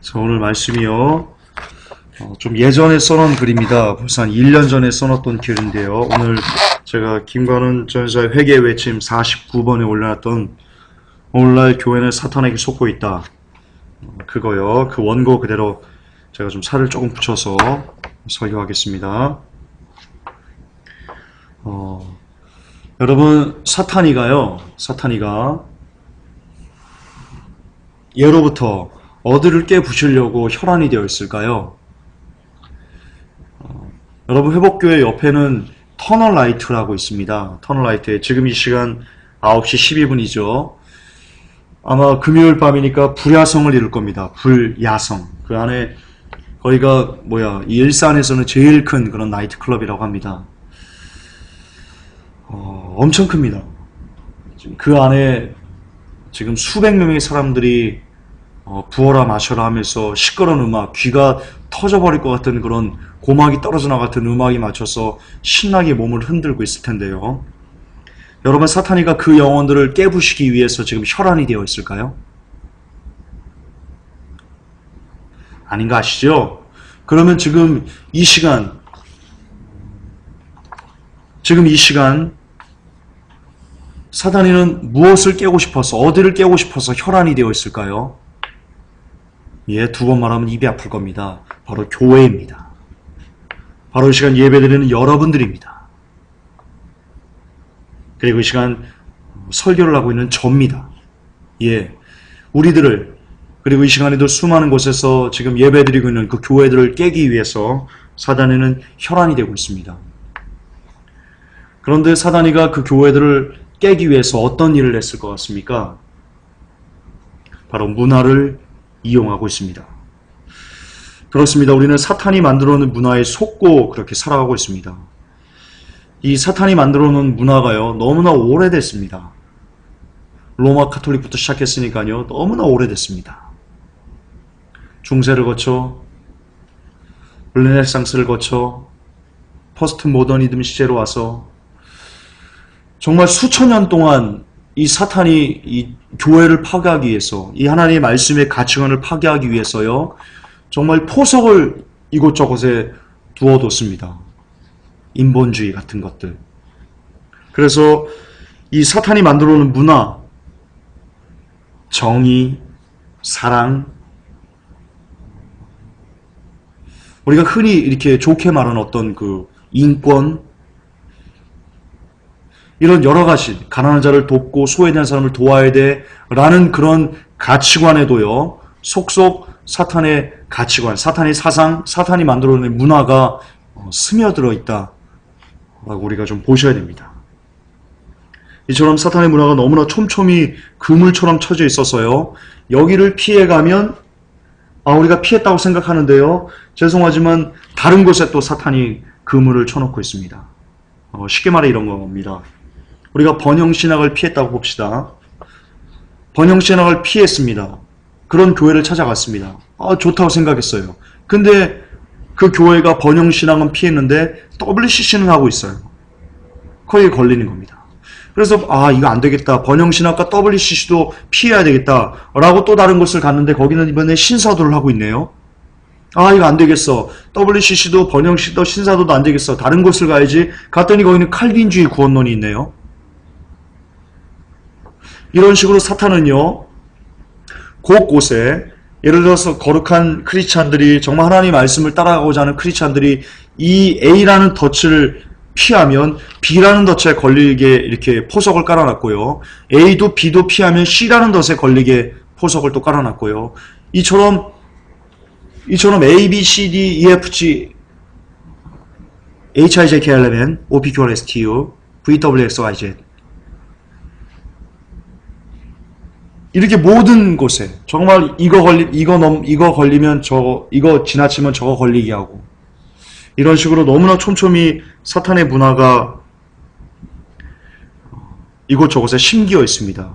자, 오늘 말씀이요. 좀 예전에 써놓은 글입니다. 벌써 한 1년 전에 써놨던 글인데요. 오늘 제가 김관훈 전사의 회개 외침 49번에 올려놨던 오늘날 교회는 사탄에게 속고 있다. 그거요. 그 원고 그대로 제가 좀 살을 조금 붙여서 설교하겠습니다. 여러분, 사탄이가 예로부터 어디를 깨부시려고 혈안이 되어 있을까요? 여러분, 회복교회 옆에는 터널라이트라고 있습니다. 터널라이트에 지금 이 시간 9시 12분이죠. 아마 금요일 밤이니까 불야성을 이룰 겁니다. 불야성. 그 안에 거기가 이 일산에서는 제일 큰 그런 나이트클럽이라고 합니다. 엄청 큽니다. 그 안에 지금 수백 명의 사람들이 부어라 마셔라 하면서 시끄러운 음악, 귀가 터져버릴 것 같은 그런 고막이 떨어져 나가 같은 음악이 맞춰서 신나게 몸을 흔들고 있을 텐데요. 여러분, 사탄이가 그 영혼들을 깨부시기 위해서 지금 혈안이 되어 있을까요? 아닌 거 아시죠? 그러면 지금 이 시간 사탄이는 무엇을 깨고 싶어서, 어디를 깨고 싶어서 혈안이 되어 있을까요? 예, 두 번 말하면 입이 아플 겁니다. 바로 교회입니다. 바로 이 시간 예배드리는 여러분들입니다. 그리고 이 시간 설교를 하고 있는 저입니다. 예, 우리들을, 그리고 이 시간에도 수많은 곳에서 지금 예배드리고 있는 그 교회들을 깨기 위해서 사단에는 혈안이 되고 있습니다. 그런데 사단이가 그 교회들을 깨기 위해서 어떤 일을 했을 것 같습니까? 바로 문화를 이용하고 있습니다. 그렇습니다. 우리는 사탄이 만들어 놓은 문화에 속고 그렇게 살아가고 있습니다. 이 사탄이 만들어 놓은 문화가요, 너무나 오래됐습니다. 로마 카톨릭부터 시작했으니까요, 너무나 오래됐습니다. 중세를 거쳐, 르네상스를 거쳐, 포스트 모더니즘 시대로 와서 정말 수천 년 동안 이 사탄이 이 교회를 파괴하기 위해서, 이 하나님의 말씀의 가치관을 파괴하기 위해서요, 정말 포석을 이곳저곳에 두어뒀습니다. 인본주의 같은 것들. 그래서 이 사탄이 만들어 놓은 문화, 정의, 사랑, 우리가 흔히 이렇게 좋게 말하는 어떤 그 인권, 이런 여러 가지, 가난한 자를 돕고 소외된 사람을 도와야 돼 라는 그런 가치관에도요, 속속 사탄의 가치관, 사탄의 사상, 사탄이 만들어낸 문화가 스며들어 있다라고 우리가 좀 보셔야 됩니다. 이처럼 사탄의 문화가 너무나 촘촘히 그물처럼 쳐져 있어서요, 여기를 피해가면 우리가 피했다고 생각하는데요, 죄송하지만 다른 곳에 또 사탄이 그물을 쳐놓고 있습니다. 쉽게 말해 이런 겁니다. 우리가 번영신학을 피했다고 봅시다. 번영신학을 피했습니다. 그런 교회를 찾아갔습니다. 좋다고 생각했어요. 근데 그 교회가 번영신학은 피했는데 WCC는 하고 있어요. 거기에 걸리는 겁니다. 그래서 이거 안 되겠다. 번영신학과 WCC도 피해야 되겠다 라고 또 다른 곳을 갔는데 거기는 이번에 신사도를 하고 있네요. 이거 안 되겠어. WCC도 번영신도 신사도도 안 되겠어. 다른 곳을 가야지. 갔더니 거기는 칼빈주의 구원론이 있네요. 이런 식으로 사탄은요, 곳곳에, 예를 들어서 거룩한 크리스찬들이, 정말 하나님 말씀을 따라가고자 하는 크리스찬들이 이 A라는 덫을 피하면 B라는 덫에 걸리게 이렇게 포석을 깔아놨고요. A도 B도 피하면 C라는 덫에 걸리게 포석을 또 깔아놨고요. 이처럼 A, B, C, D, E, F, G, H, I, J, K, L, M, N, O, P, Q, R, S, T, U, V, W, X, Y, Z. 이렇게 모든 곳에 정말 이거 걸리면 이거 지나치면 저거 걸리게 하고, 이런 식으로 너무나 촘촘히 사탄의 문화가 이곳저곳에 심기어 있습니다.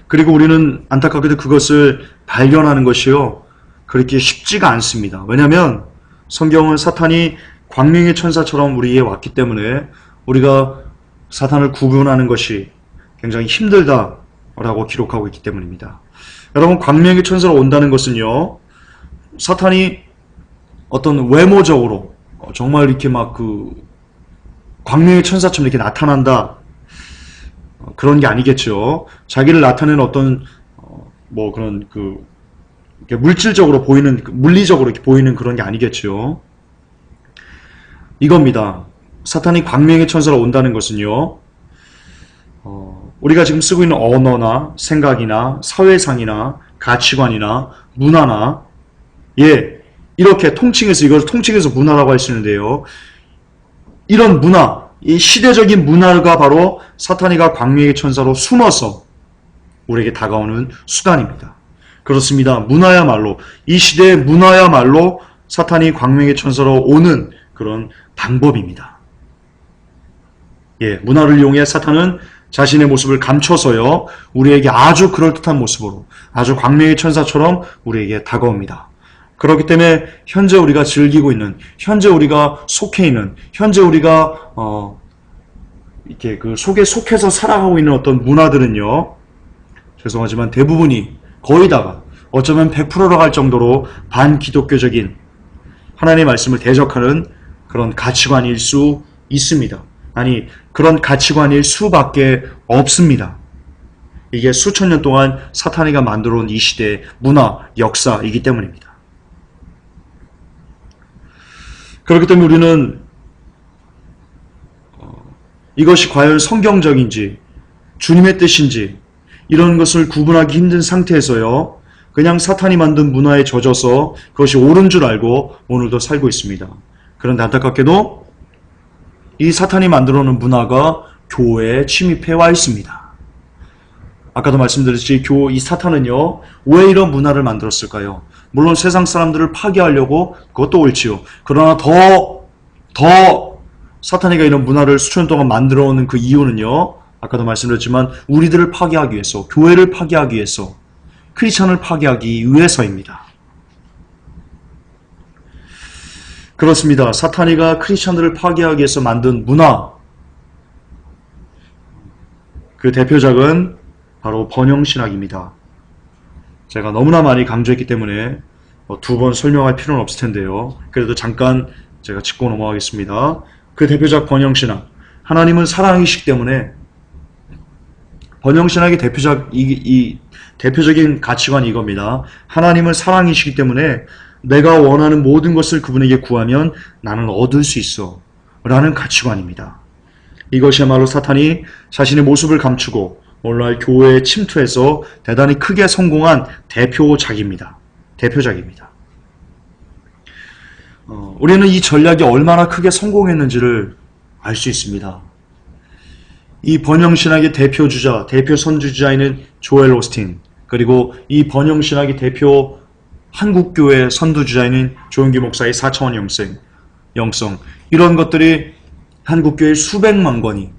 그리고 우리는 안타깝게도 그것을 발견하는 것이요, 그렇게 쉽지가 않습니다. 왜냐하면 성경은 사탄이 광명의 천사처럼 우리에게 왔기 때문에 우리가 사탄을 구분하는 것이 굉장히 힘들다라고 기록하고 있기 때문입니다. 여러분, 광명의 천사로 온다는 것은요, 사탄이 어떤 외모적으로 정말 이렇게 막 광명의 천사처럼 이렇게 나타난다, 그런 게 아니겠죠. 자기를 나타내는 어떤 그런 이렇게 물질적으로 보이는, 물리적으로 이렇게 보이는 그런 게 아니겠죠. 이겁니다. 사탄이 광명의 천사로 온다는 것은요, 우리가 지금 쓰고 있는 언어나 생각이나 사회상이나 가치관이나 문화나, 이렇게 이걸 통칭해서 문화라고 할 수 있는데요. 이런 문화, 이 시대적인 문화가 바로 사탄이가 광명의 천사로 숨어서 우리에게 다가오는 수단입니다. 그렇습니다. 문화야말로, 이 시대의 문화야말로 사탄이 광명의 천사로 오는 그런 방법입니다. 문화를 이용해 사탄은 자신의 모습을 감춰서요, 우리에게 아주 그럴듯한 모습으로, 아주 광명의 천사처럼 우리에게 다가옵니다. 그렇기 때문에 현재 우리가 즐기고 있는, 현재 우리가 속해 있는, 현재 우리가 이렇게 속에 속해서 살아가고 있는 어떤 문화들은요, 죄송하지만 대부분이, 거의 다가, 어쩌면 100%라고 할 정도로 반기독교적인 하나님의 말씀을 대적하는 그런 가치관일 수 있습니다. 아니, 그런 가치관일 수밖에 없습니다. 이게 수천 년 동안 사탄이가 만들어 온 이 시대의 문화, 역사이기 때문입니다. 그렇기 때문에 우리는 이것이 과연 성경적인지, 주님의 뜻인지, 이런 것을 구분하기 힘든 상태에서요, 그냥 사탄이 만든 문화에 젖어서 그것이 옳은 줄 알고 오늘도 살고 있습니다. 그런데 안타깝게도 이 사탄이 만들어 놓은 문화가 교회에 침입해 와 있습니다. 아까도 말씀드렸듯이 이 사탄은요, 왜 이런 문화를 만들었을까요? 물론 세상 사람들을 파괴하려고, 그것도 옳지요. 그러나 더 사탄이가 이런 문화를 수천 년 동안 만들어 오는 그 이유는요, 아까도 말씀드렸지만 우리들을 파괴하기 위해서, 교회를 파괴하기 위해서, 크리스천을 파괴하기 위해서입니다. 그렇습니다. 사탄이가 크리스천들을 파괴하기 위해서 만든 문화, 그 대표작은 바로 번영신학입니다. 제가 너무나 많이 강조했기 때문에 두 번 설명할 필요는 없을 텐데요. 그래도 잠깐 제가 짚고 넘어가겠습니다. 그 대표작 번영신학, 하나님은 사랑이시기 때문에 번영신학의 대표적인 가치관이 이겁니다. 하나님은 사랑이시기 때문에 내가 원하는 모든 것을 그분에게 구하면 나는 얻을 수 있어 라는 가치관입니다. 이것이야말로 사탄이 자신의 모습을 감추고 오늘날 교회에 침투해서 대단히 크게 성공한 대표작입니다. 우리는 이 전략이 얼마나 크게 성공했는지를 알 수 있습니다. 이 번영신학의 대표 선주자인 조엘 오스틴, 그리고 이 번영신학의 대표 한국교회 선두주자인 조용기 목사의 4차원 영성, 이런 것들이 한국교회 수백만 권이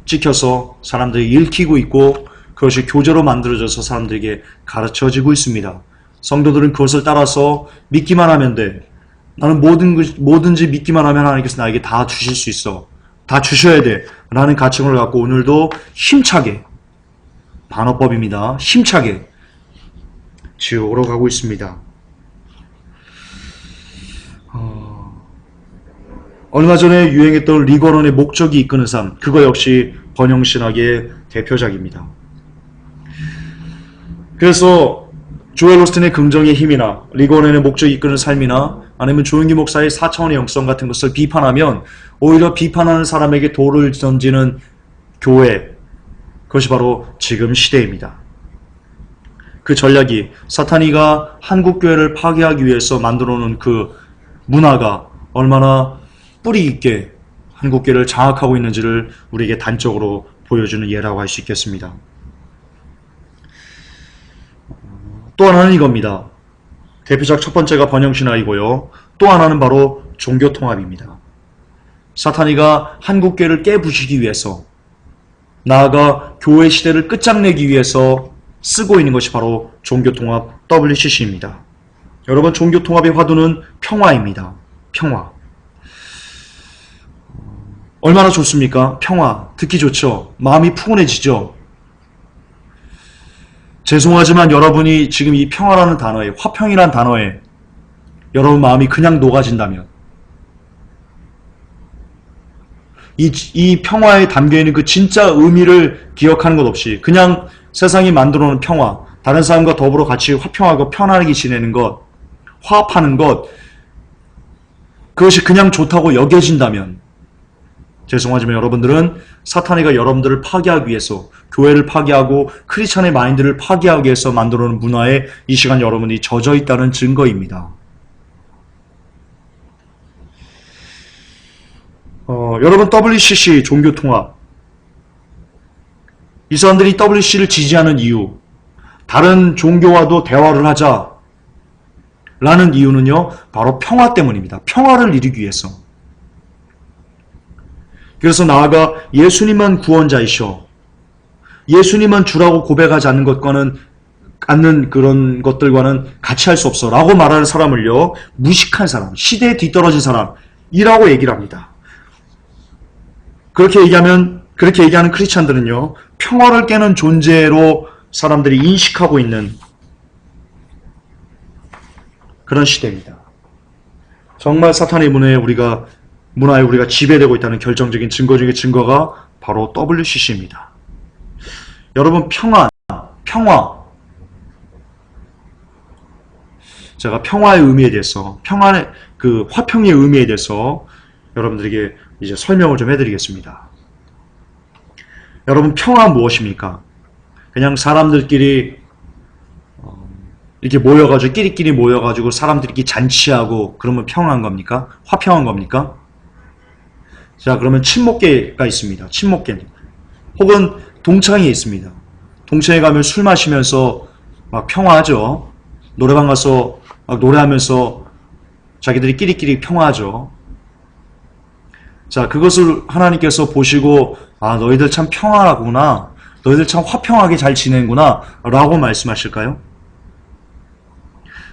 찍혀서 사람들이 읽히고 있고, 그것이 교재로 만들어져서 사람들에게 가르쳐지고 있습니다. 성도들은 그것을 따라서 믿기만 하면 돼. 나는 뭐든지 믿기만 하면 하나님께서 나에게 다 주실 수 있어. 다 주셔야 돼. 라는 가치관을 갖고 오늘도 힘차게, 반어법입니다. 힘차게 지옥으로 가고 있습니다. 얼마 전에 유행했던 리거런의 목적이 이끄는 삶, 그거 역시 번영신학의 대표작입니다. 그래서 조엘 오스틴의 긍정의 힘이나 리거런의 목적이 이끄는 삶이나 아니면 조용기 목사의 4차원의 영성 같은 것을 비판하면 오히려 비판하는 사람에게 돌을 던지는 교회, 그것이 바로 지금 시대입니다. 그 전략이 사탄이가 한국교회를 파괴하기 위해서 만들어 놓은 그 문화가 얼마나 뿌리 있게 한국교회를 장악하고 있는지를 우리에게 단적으로 보여주는 예라고 할 수 있겠습니다. 또 하나는 이겁니다. 대표작 첫 번째가 번영신학이고요. 또 하나는 바로 종교통합입니다. 사탄이가 한국교회를 깨부시기 위해서, 나아가 교회 시대를 끝장내기 위해서 쓰고 있는 것이 바로 종교통합 WCC입니다. 여러분, 종교통합의 화두는 평화입니다. 평화. 얼마나 좋습니까? 평화. 듣기 좋죠? 마음이 푸근해지죠? 죄송하지만 여러분이 지금 이 평화라는 단어에, 화평이라는 단어에 여러분 마음이 그냥 녹아진다면, 이 평화에 담겨있는 그 진짜 의미를 기억하는 것 없이 그냥 세상이 만들어 놓은 평화, 다른 사람과 더불어 같이 화평하고 편안하게 지내는 것, 화합하는 것, 그것이 그냥 좋다고 여겨진다면, 죄송하지만 여러분들은 사탄이가 여러분들을 파괴하기 위해서, 교회를 파괴하고 크리스찬의 마인드를 파괴하기 위해서 만들어 놓은 문화에 이 시간 여러분이 젖어 있다는 증거입니다. 여러분, WCC 종교통합, 이 사람들이 WCC를 지지하는 이유, 다른 종교와도 대화를 하자 라는 이유는요, 바로 평화 때문입니다. 평화를 이루기 위해서. 그래서 나아가 예수님만 구원자이셔, 예수님만 주라고 고백하지 않는 그런 것들과는 같이 할 수 없어 라고 말하는 사람을요, 무식한 사람, 시대에 뒤떨어진 사람이라고 얘기를 합니다. 그렇게 얘기하는 크리스찬들은요, 평화를 깨는 존재로 사람들이 인식하고 있는 그런 시대입니다. 정말 사탄의 문화에 우리가 지배되고 있다는 결정적인 증거 중의 증거가 바로 WCC입니다. 여러분, 평화. 제가 평화의 의미에 대해서, 화평의 의미에 대해서 여러분들에게 이제 설명을 좀 해드리겠습니다. 여러분, 평화 무엇입니까? 그냥 사람들끼리 이렇게 모여가지고, 끼리끼리 모여가지고 사람들끼리 잔치하고 그러면 평화한 겁니까? 화평한 겁니까? 자, 그러면 친목계가 있습니다. 친목계. 혹은 동창이 있습니다. 동창회 가면 술 마시면서 막 평화하죠. 노래방 가서 막 노래하면서 자기들이 끼리끼리 평화하죠. 자, 그것을 하나님께서 보시고, 아, 너희들 참 평화하구나, 너희들 참 화평하게 잘 지내는구나 라고 말씀하실까요?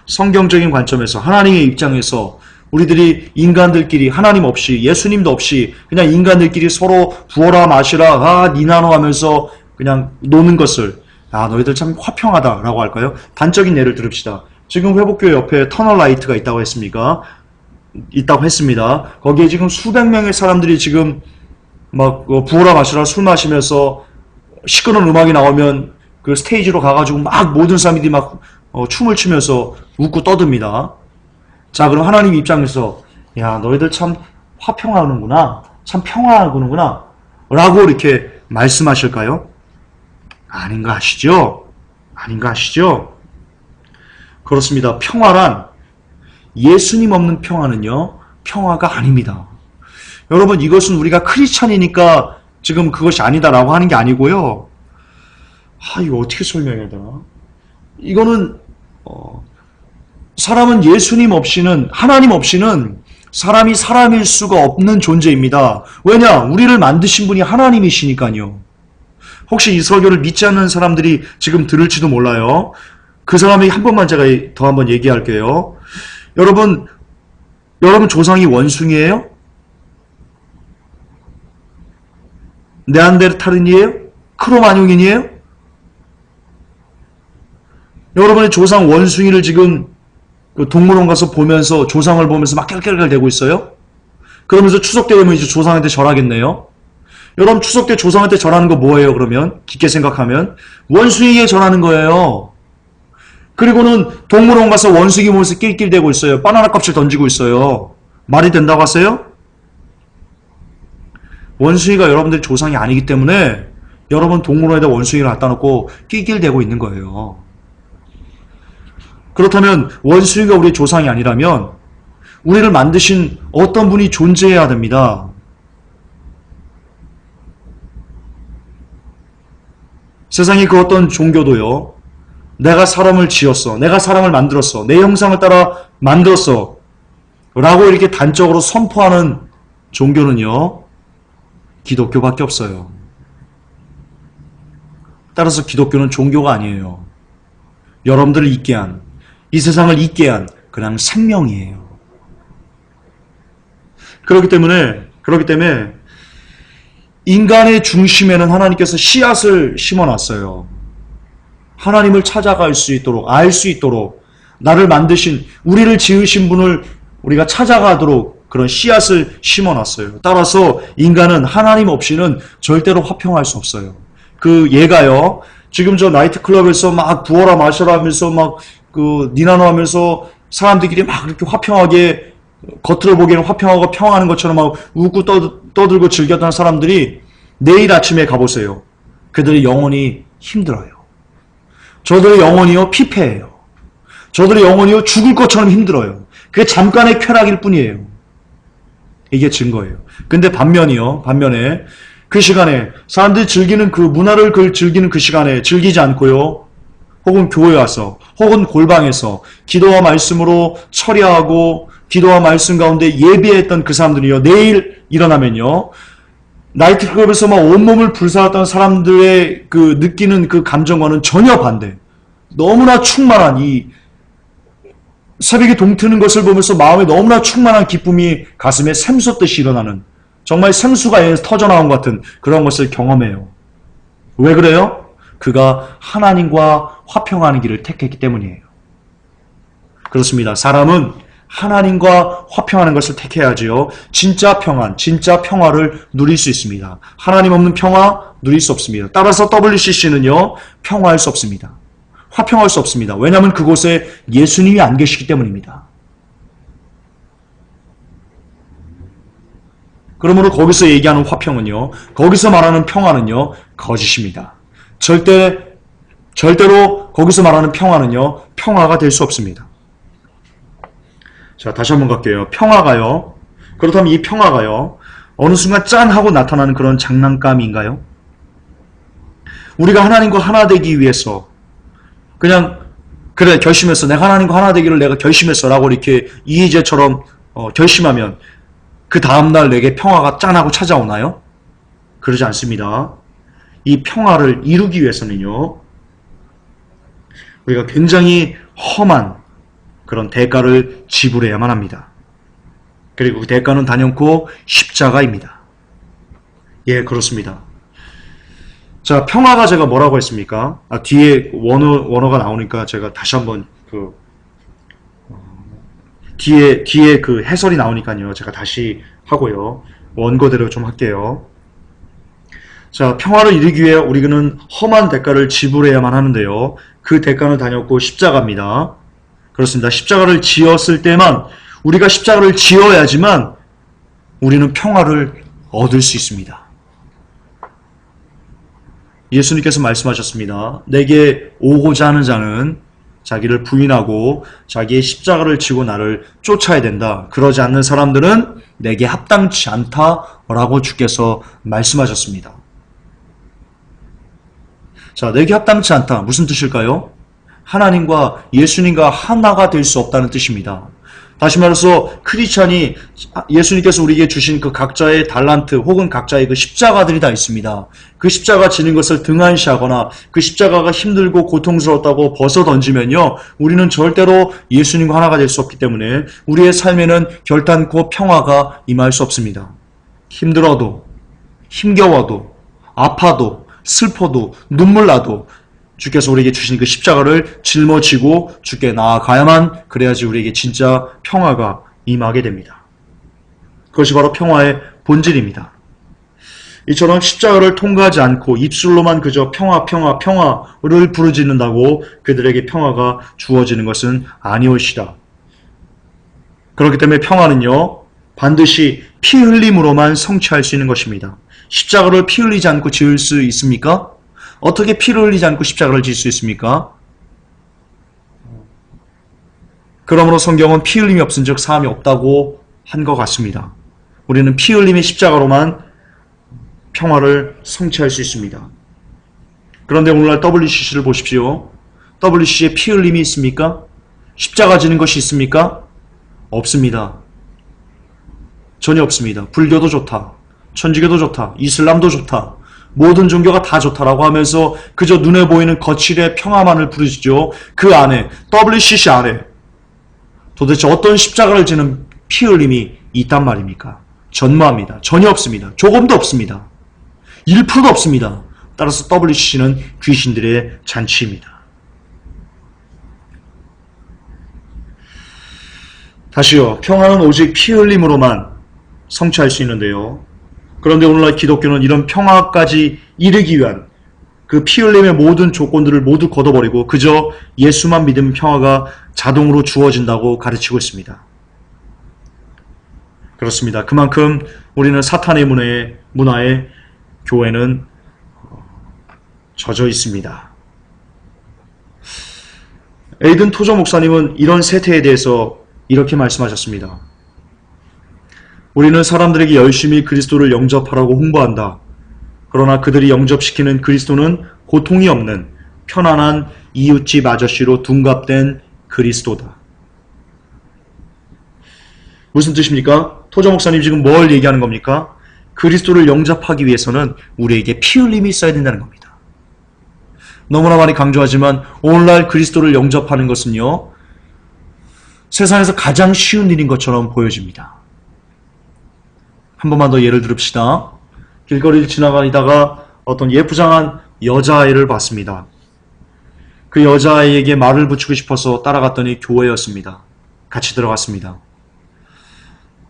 성경적인 관점에서, 하나님의 입장에서 우리들이 인간들끼리, 하나님 없이, 예수님도 없이 그냥 인간들끼리 서로 부어라 마시라, 니나노 하면서 그냥 노는 것을, 아, 너희들 참 화평하다 라고 할까요? 단적인 예를 들읍시다. 지금 회복교회 옆에 터널라이트가 있다고 했습니다. 거기에 지금 수백 명의 사람들이 지금 막 부어라 마시라 술 마시면서 시끄러운 음악이 나오면 그 스테이지로 가가지고 막 모든 사람들이 막 춤을 추면서 웃고 떠듭니다. 자, 그럼 하나님 입장에서, 야, 너희들 참 화평하는구나, 참 평화하는구나 라고 이렇게 말씀하실까요? 아닌가 하시죠? 그렇습니다. 평화란, 예수님 없는 평화는요, 평화가 아닙니다. 여러분, 이것은 우리가 크리스찬이니까 지금 그것이 아니다라고 하는 게 아니고요. 이거 어떻게 설명해야 되나? 이거는 사람은 예수님 없이는, 하나님 없이는 사람이 사람일 수가 없는 존재입니다. 왜냐? 우리를 만드신 분이 하나님이시니까요. 혹시 이 설교를 믿지 않는 사람들이 지금 들을지도 몰라요. 그 사람이 한 번만 제가 더 한번 얘기할게요. 여러분 조상이 원숭이에요? 네안데르탈인이에요? 크로마뇽인이에요? 여러분의 조상 원숭이를 지금 그 동물원 가서 보면서, 조상을 보면서 막 깔깔깔대고 있어요? 그러면서 추석 때 되면 이제 조상한테 절하겠네요? 여러분, 추석 때 조상한테 절하는 거 뭐예요, 그러면? 깊게 생각하면. 원숭이에 절하는 거예요. 그리고는 동물원 가서 원숭이 보면서 낄낄대고 있어요. 바나나 껍질 던지고 있어요. 말이 된다고 하세요? 원숭이가 여러분들의 조상이 아니기 때문에 여러분 동물원에다 원숭이를 갖다 놓고 낄낄대고 있는 거예요. 그렇다면 원숭이가 우리의 조상이 아니라면 우리를 만드신 어떤 분이 존재해야 됩니다. 세상의 그 어떤 종교도요, 내가 사람을 지었어, 내가 사람을 만들었어, 내 형상을 따라 만들었어 라고 이렇게 단적으로 선포하는 종교는요, 기독교밖에 없어요. 따라서 기독교는 종교가 아니에요. 여러분들을 있게 한, 이 세상을 있게 한 그냥 생명이에요. 그렇기 때문에 인간의 중심에는 하나님께서 씨앗을 심어놨어요. 하나님을 찾아갈 수 있도록, 알 수 있도록, 나를 만드신, 우리를 지으신 분을 우리가 찾아가도록 그런 씨앗을 심어놨어요. 따라서 인간은 하나님 없이는 절대로 화평할 수 없어요. 그 얘가요, 지금 저 나이트클럽에서 막 부어라 마셔라 하면서 막 그 니나노 하면서 사람들끼리 막 이렇게 화평하게, 겉으로 보기에는 화평하고 평화하는 것처럼 막 웃고 떠들고 즐겼던 사람들이 내일 아침에 가보세요. 그들의 영혼이 힘들어요. 저들의 영혼이요 피폐해요. 저들의 영혼이요 죽을 것처럼 힘들어요. 그게 잠깐의 쾌락일 뿐이에요. 이게 증거예요. 근데 반면에 그 시간에 사람들이 즐기는 그 문화를 즐기는 그 시간에 즐기지 않고요, 혹은 교회에 와서 혹은 골방에서 기도와 말씀으로 처리하고 기도와 말씀 가운데 예비했던 그 사람들이요, 내일 일어나면요, 나이트클럽에서 막 온몸을 불살랐던 사람들의 그 느끼는 그 감정과는 전혀 반대. 너무나 충만한 이 새벽에 동트는 것을 보면서 마음에 너무나 충만한 기쁨이 가슴에 샘솟듯이 일어나는, 정말 생수가 에서 터져나온 것 같은 그런 것을 경험해요. 왜 그래요? 그가 하나님과 화평하는 길을 택했기 때문이에요. 그렇습니다. 사람은 하나님과 화평하는 것을 택해야지요, 진짜 평안, 진짜 평화를 누릴 수 있습니다. 하나님 없는 평화 누릴 수 없습니다. 따라서 WCC는요, 평화할 수 없습니다. 화평할 수 없습니다. 왜냐하면 그곳에 예수님이 안 계시기 때문입니다. 그러므로 거기서 얘기하는 화평은요, 거기서 말하는 평화는요, 거짓입니다. 절대로 거기서 말하는 평화는요, 평화가 될 수 없습니다. 자, 다시 한번 갈게요. 평화가요, 그렇다면 이 평화가요, 어느 순간 짠 하고 나타나는 그런 장난감인가요? 우리가 하나님과 하나 되기 위해서 그냥 그래 결심했어, 내가 하나님과 하나 되기를 내가 결심했어 라고 이렇게 이의제처럼 결심하면 그 다음날 내게 평화가 짠하고 찾아오나요? 그러지 않습니다. 이 평화를 이루기 위해서는요, 우리가 굉장히 험한 그런 대가를 지불해야만 합니다. 그리고 그 대가는 단연코 십자가입니다. 예, 그렇습니다. 자, 평화가 제가 뭐라고 했습니까? 뒤에 원어가 나오니까 제가 다시 한번 뒤에 그 해설이 나오니까요, 제가 다시 하고요, 원고대로 좀 할게요. 자, 평화를 이루기 위해 우리는 험한 대가를 지불해야만 하는데요, 그 대가는 단연코 십자가입니다. 그렇습니다. 십자가를 지었을 때만, 우리가 십자가를 지어야지만 우리는 평화를 얻을 수 있습니다. 예수님께서 말씀하셨습니다. 내게 오고자 하는 자는 자기를 부인하고 자기의 십자가를 지고 나를 쫓아야 된다. 그러지 않는 사람들은 내게 합당치 않다라고 주께서 말씀하셨습니다. 자, 내게 합당치 않다. 무슨 뜻일까요? 하나님과 예수님과 하나가 될 수 없다는 뜻입니다. 다시 말해서 크리스찬이, 예수님께서 우리에게 주신 그 각자의 달란트 혹은 각자의 그 십자가들이 다 있습니다. 그 십자가 지는 것을 등한시하거나 그 십자가가 힘들고 고통스러웠다고 벗어 던지면요, 우리는 절대로 예수님과 하나가 될 수 없기 때문에 우리의 삶에는 결단코 평화가 임할 수 없습니다. 힘들어도, 힘겨워도, 아파도, 슬퍼도, 눈물 나도 주께서 우리에게 주신 그 십자가를 짊어지고 주께 나아가야만, 그래야지 우리에게 진짜 평화가 임하게 됩니다. 그것이 바로 평화의 본질입니다. 이처럼 십자가를 통과하지 않고 입술로만 그저 평화를 부르짖는다고 그들에게 평화가 주어지는 것은 아니올시다. 그렇기 때문에 평화는요, 반드시 피 흘림으로만 성취할 수 있는 것입니다. 십자가를 피 흘리지 않고 지을 수 있습니까? 어떻게 피를 흘리지 않고 십자가를 질 수 있습니까? 그러므로 성경은 피 흘림이 없은즉 사함이 없다고 한 것 같습니다. 우리는 피 흘림의 십자가로만 평화를 성취할 수 있습니다. 그런데 오늘날 WCC를 보십시오. WCC에 피 흘림이 있습니까? 십자가 지는 것이 있습니까? 없습니다. 전혀 없습니다. 불교도 좋다, 천주교도 좋다, 이슬람도 좋다, 모든 종교가 다 좋다라고 하면서 그저 눈에 보이는 거칠의 평화만을 부르시죠. 그 안에, WCC 안에 도대체 어떤 십자가를 지는 피 흘림이 있단 말입니까? 전무합니다. 전혀 없습니다. 조금도 없습니다. 1%도 없습니다. 따라서 WCC는 귀신들의 잔치입니다. 다시요. 평화는 오직 피 흘림으로만 성취할 수 있는데요. 그런데 오늘날 기독교는 이런 평화까지 이르기 위한 그 피 흘림의 모든 조건들을 모두 걷어버리고 그저 예수만 믿으면 평화가 자동으로 주어진다고 가르치고 있습니다. 그렇습니다. 그만큼 우리는 사탄의 문화에 교회는 젖어 있습니다. 에이든 토저 목사님은 이런 세태에 대해서 이렇게 말씀하셨습니다. 우리는 사람들에게 열심히 그리스도를 영접하라고 홍보한다. 그러나 그들이 영접시키는 그리스도는 고통이 없는 편안한 이웃집 아저씨로 둔갑된 그리스도다. 무슨 뜻입니까? 토저 목사님 지금 뭘 얘기하는 겁니까? 그리스도를 영접하기 위해서는 우리에게 피 흘림이 있어야 된다는 겁니다. 너무나 많이 강조하지만 오늘날 그리스도를 영접하는 것은요, 세상에서 가장 쉬운 일인 것처럼 보여집니다. 한 번만 더 예를 들읍시다. 길거리를 지나가다가 어떤 예쁘장한 여자아이를 봤습니다. 그 여자아이에게 말을 붙이고 싶어서 따라갔더니 교회였습니다. 같이 들어갔습니다.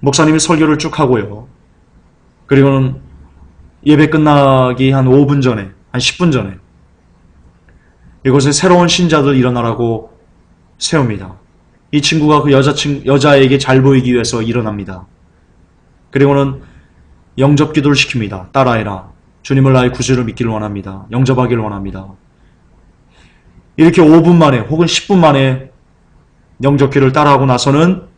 목사님이 설교를 쭉 하고요. 그리고는 예배 끝나기 한 5분 전에, 한 10분 전에 이곳에 새로운 신자들 일어나라고 세웁니다. 이 친구가 그 여자에게 잘 보이기 위해서 일어납니다. 그리고는 영접 기도를 시킵니다. 따라해라. 주님을 나의 구주로 믿기를 원합니다. 영접하기를 원합니다. 이렇게 5분 만에 혹은 10분 만에 영접 기도를 따라하고 나서는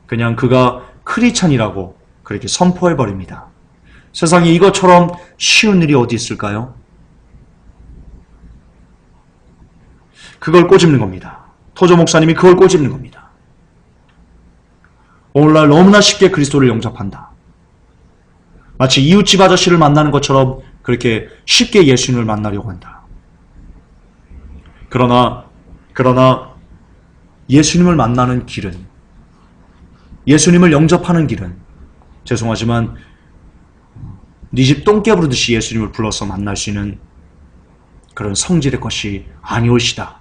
그냥 그가 크리스찬이라고 그렇게 선포해버립니다. 세상에 이것처럼 쉬운 일이 어디 있을까요? 그걸 꼬집는 겁니다. 토저 목사님이 그걸 꼬집는 겁니다. 오늘날 너무나 쉽게 그리스도를 영접한다. 마치 이웃집 아저씨를 만나는 것처럼 그렇게 쉽게 예수님을 만나려고 한다. 그러나 예수님을 만나는 길은, 예수님을 영접하는 길은, 죄송하지만 네 집 똥개 부르듯이 예수님을 불러서 만날 수 있는 그런 성질의 것이 아니올시다.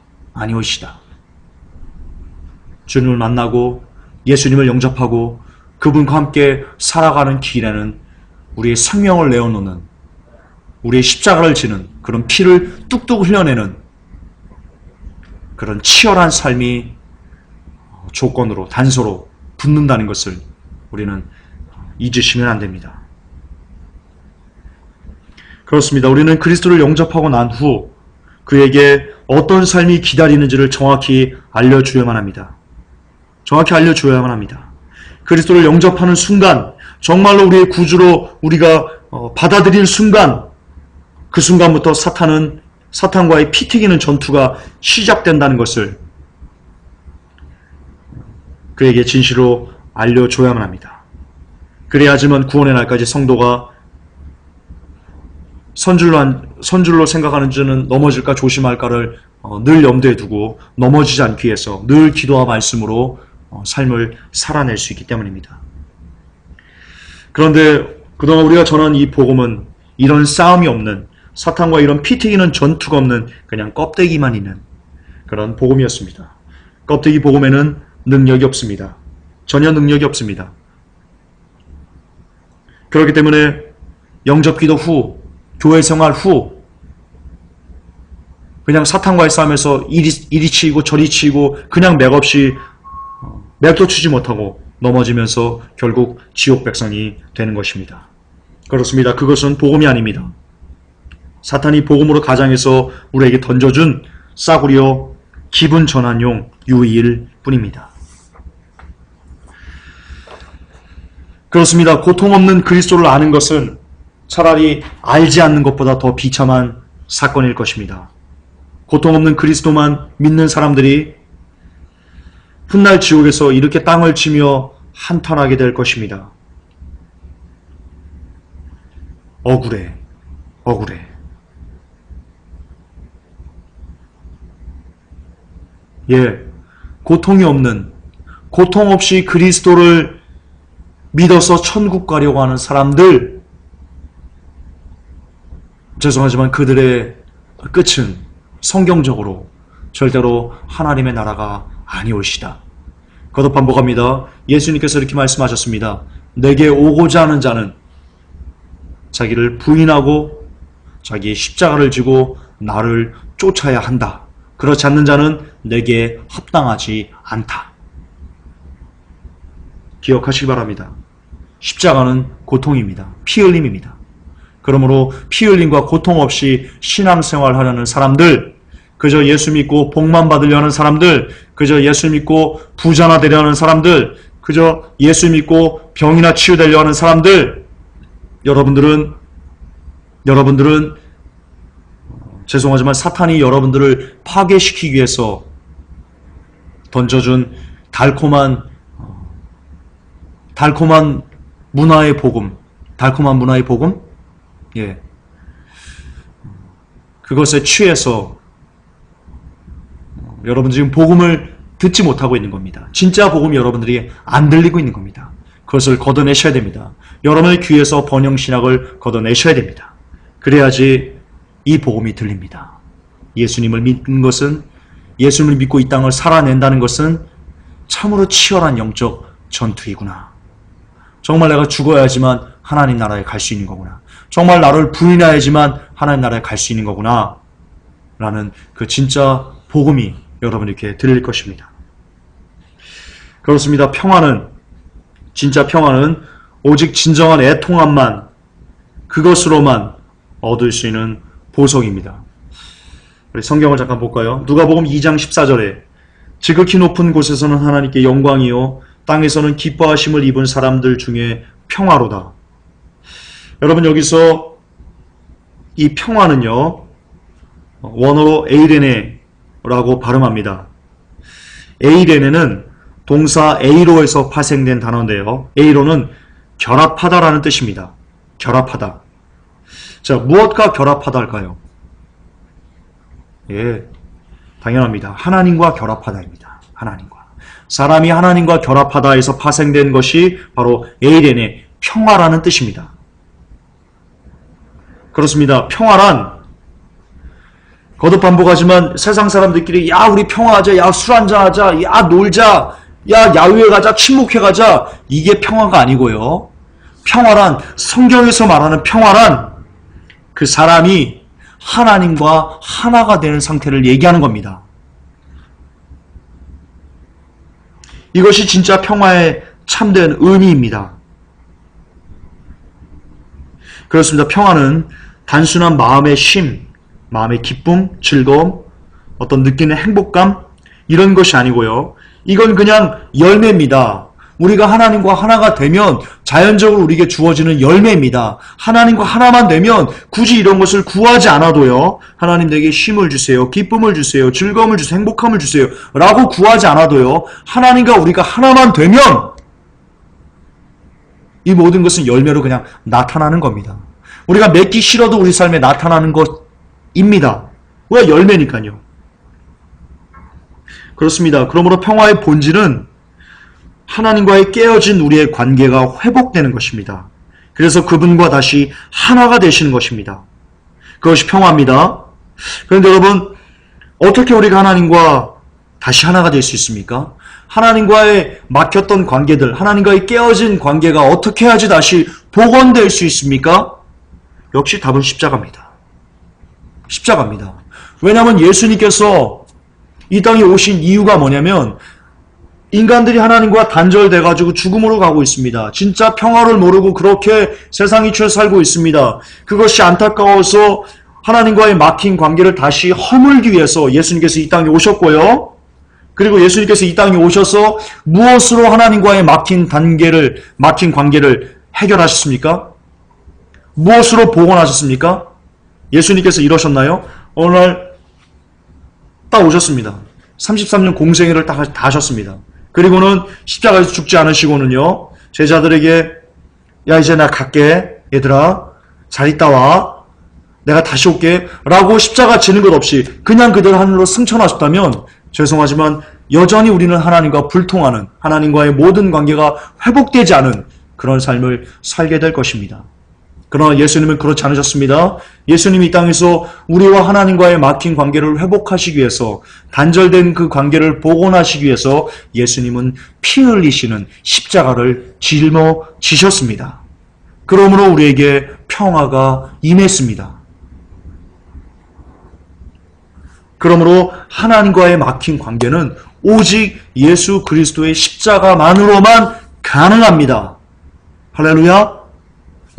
주님을 만나고 예수님을 영접하고 그분과 함께 살아가는 길에는 우리의 생명을 내어놓는, 우리의 십자가를 지는, 그런 피를 뚝뚝 흘려내는 그런 치열한 삶이 조건으로, 단서로 붙는다는 것을 우리는 잊으시면 안 됩니다. 그렇습니다. 우리는 그리스도를 영접하고 난 후 그에게 어떤 삶이 기다리는지를 정확히 알려줘야만 합니다. 그리스도를 영접하는 순간, 정말로 우리의 구주로 우리가 받아들인 순간, 그 순간부터 사탄과의 피 튀기는 전투가 시작된다는 것을 그에게 진실로 알려줘야만 합니다. 그래야지만 구원의 날까지 성도가 선줄로 생각하는 자는 넘어질까 조심할까를 늘 염두에 두고 넘어지지 않기 위해서 늘 기도와 말씀으로 삶을 살아낼 수 있기 때문입니다. 그런데 그동안 우리가 전한 이 복음은 이런 싸움이 없는, 사탄과 이런 피 튀기는 전투가 없는 그냥 껍데기만 있는 그런 복음이었습니다. 껍데기 복음에는 능력이 없습니다. 전혀 능력이 없습니다. 그렇기 때문에 영접기도 후, 교회 생활 후 그냥 사탄과의 싸움에서 이리 치이고 저리 치이고 그냥 맥없이 맥도 추지 못하고 넘어지면서 결국 지옥 백성이 되는 것입니다. 그렇습니다. 그것은 복음이 아닙니다. 사탄이 복음으로 가장해서 우리에게 던져준 싸구려 기분 전환용 유의일 뿐입니다. 그렇습니다. 고통 없는 그리스도를 아는 것은 차라리 알지 않는 것보다 더 비참한 사건일 것입니다. 고통 없는 그리스도만 믿는 사람들이 훗날 지옥에서 이렇게 땅을 치며 한탄하게 될 것입니다. 억울해. 고통이 없는, 고통 없이 그리스도를 믿어서 천국 가려고 하는 사람들, 죄송하지만 그들의 끝은 성경적으로 절대로 하나님의 나라가 아니올시다. 거듭 반복합니다. 예수님께서 이렇게 말씀하셨습니다. 내게 오고자 하는 자는 자기를 부인하고 자기의 십자가를 지고 나를 쫓아야 한다. 그렇지 않는 자는 내게 합당하지 않다. 기억하시기 바랍니다. 십자가는 고통입니다. 피 흘림입니다. 그러므로 피 흘림과 고통 없이 신앙생활 하려는 사람들, 그저 예수 믿고 복만 받으려는 사람들, 그저 예수 믿고 부자나 되려는 사람들, 그저 예수 믿고 병이나 치유되려 하는 사람들, 여러분들은 죄송하지만 사탄이 여러분들을 파괴시키기 위해서 던져준 달콤한 문화의 복음, 예, 그것에 취해서 여러분 지금 복음을 듣지 못하고 있는 겁니다. 진짜 복음이 여러분들이 안 들리고 있는 겁니다. 그것을 걷어내셔야 됩니다. 여러분의 귀에서 번영신학을 걷어내셔야 됩니다. 그래야지 이 복음이 들립니다. 예수님을 믿는 것은, 예수님을 믿고 이 땅을 살아낸다는 것은 참으로 치열한 영적 전투이구나. 정말 내가 죽어야지만 하나님 나라에 갈 수 있는 거구나. 정말 나를 부인해야지만 하나님 나라에 갈 수 있는 거구나. 라는 그 진짜 복음이 여러분에게 들릴 것입니다. 그렇습니다. 진짜 평화는 오직 진정한 애통함만, 그것으로만 얻을 수 있는 보석입니다. 우리 성경을 잠깐 볼까요? 누가복음 2장 14절에 지극히 높은 곳에서는 하나님께 영광이요 땅에서는 기뻐하심을 입은 사람들 중에 평화로다. 여러분 여기서 이 평화는요, 원어로 에이레네라고 발음합니다. 에이레네는 동사 에이로에서 파생된 단어인데요. 에이로는 결합하다라는 뜻입니다. 결합하다. 자, 무엇과 결합하다 할까요? 예, 당연합니다. 하나님과 결합하다입니다. 하나님과. 사람이 하나님과 결합하다에서 파생된 것이 바로 에이레네, 평화라는 뜻입니다. 그렇습니다. 평화란 거듭 반복하지만 세상 사람들끼리 야 우리 평화하자, 야 술 한잔하자, 야 놀자, 야 야유회 가자, 친목회 가자, 이게 평화가 아니고요. 평화란, 성경에서 말하는 평화란 그 사람이 하나님과 하나가 되는 상태를 얘기하는 겁니다. 이것이 진짜 평화의 참된 의미입니다. 그렇습니다. 평화는 단순한 마음의 쉼, 마음의 기쁨, 즐거움, 어떤 느끼는 행복감, 이런 것이 아니고요. 이건 그냥 열매입니다. 우리가 하나님과 하나가 되면 자연적으로 우리에게 주어지는 열매입니다. 하나님과 하나만 되면 굳이 이런 것을 구하지 않아도요. 하나님 내게 쉼을 주세요. 기쁨을 주세요. 즐거움을 주세요. 행복함을 주세요. 라고 구하지 않아도요. 하나님과 우리가 하나만 되면 이 모든 것은 열매로 그냥 나타나는 겁니다. 우리가 맺기 싫어도 우리 삶에 나타나는 것입니다. 왜? 열매니까요. 그렇습니다. 그러므로 평화의 본질은 하나님과의 깨어진 우리의 관계가 회복되는 것입니다. 그래서 그분과 다시 하나가 되시는 것입니다. 그것이 평화입니다. 그런데 여러분, 어떻게 우리가 하나님과 다시 하나가 될 수 있습니까? 하나님과의 막혔던 관계들, 하나님과의 깨어진 관계가 어떻게 해야지 다시 복원될 수 있습니까? 역시 답은 십자가입니다. 십자가입니다. 왜냐하면 예수님께서 이 땅에 오신 이유가 뭐냐면 인간들이 하나님과 단절돼가지고 죽음으로 가고 있습니다. 진짜 평화를 모르고 그렇게 세상 이치에 살고 있습니다. 그것이 안타까워서 하나님과의 막힌 관계를 다시 허물기 위해서 예수님께서 이 땅에 오셨고요. 그리고 예수님께서 이 땅에 오셔서 무엇으로 하나님과의 막힌 관계를 해결하셨습니까? 무엇으로 복원하셨습니까? 예수님께서 이러셨나요? 어느 날 딱 오셨습니다. 33년 공생애를 다 하셨습니다. 그리고는 십자가에서 죽지 않으시고는요, 제자들에게 야 이제 나 갈게, 얘들아 잘 있다 와, 내가 다시 올게 라고 십자가 지는 것 없이 그냥 그대로 하늘로 승천하셨다면 죄송하지만 여전히 우리는 하나님과 불통하는, 하나님과의 모든 관계가 회복되지 않은 그런 삶을 살게 될 것입니다. 그러나 예수님은 그렇지 않으셨습니다. 예수님이 이 땅에서 우리와 하나님과의 막힌 관계를 회복하시기 위해서, 단절된 그 관계를 복원하시기 위해서 예수님은 피 흘리시는 십자가를 짊어지셨습니다. 그러므로 우리에게 평화가 임했습니다. 그러므로 하나님과의 막힌 관계는 오직 예수 그리스도의 십자가만으로만 가능합니다. 할렐루야?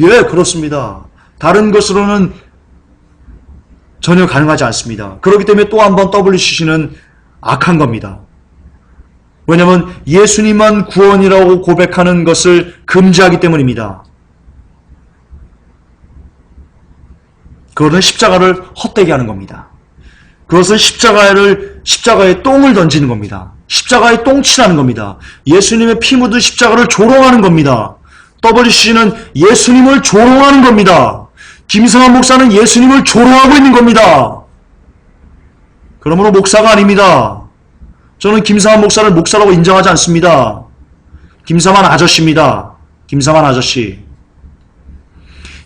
예, 그렇습니다. 다른 것으로는 전혀 가능하지 않습니다. 그렇기 때문에 또 한 번 WCC는 악한 겁니다. 왜냐하면 예수님만 구원이라고 고백하는 것을 금지하기 때문입니다. 그것은 십자가를 헛되게 하는 겁니다. 그것은 십자가에 똥을 던지는 겁니다. 십자가에 똥칠하는 겁니다. 예수님의 피 묻은 십자가를 조롱하는 겁니다. WCC는 예수님을 조롱하는 겁니다. 김성환 목사는 예수님을 조롱하고 있는 겁니다. 그러므로 목사가 아닙니다. 저는 김성환 목사를 목사라고 인정하지 않습니다. 김성환 아저씨입니다. 김성환 아저씨.